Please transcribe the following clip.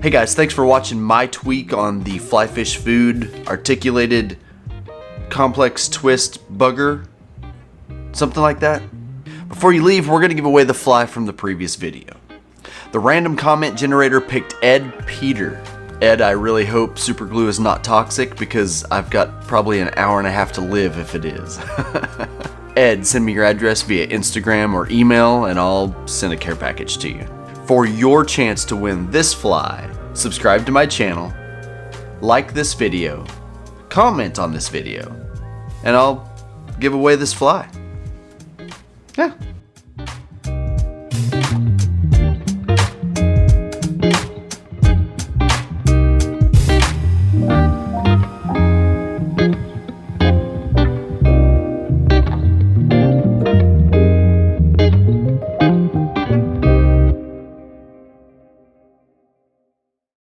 Hey guys, thanks for watching my tweak on the fly fish food articulated complex twist bugger. Something like that. Before you leave, we're going to give away the fly from the previous video. The random comment generator picked Ed Peter. Ed, I really hope super glue is not toxic because I've got probably an hour and a half to live if it is. Ed, send me your address via Instagram or email and I'll send a care package to you. For your chance to win this fly, subscribe to my channel, like this video, comment on this video, and I'll give away this fly.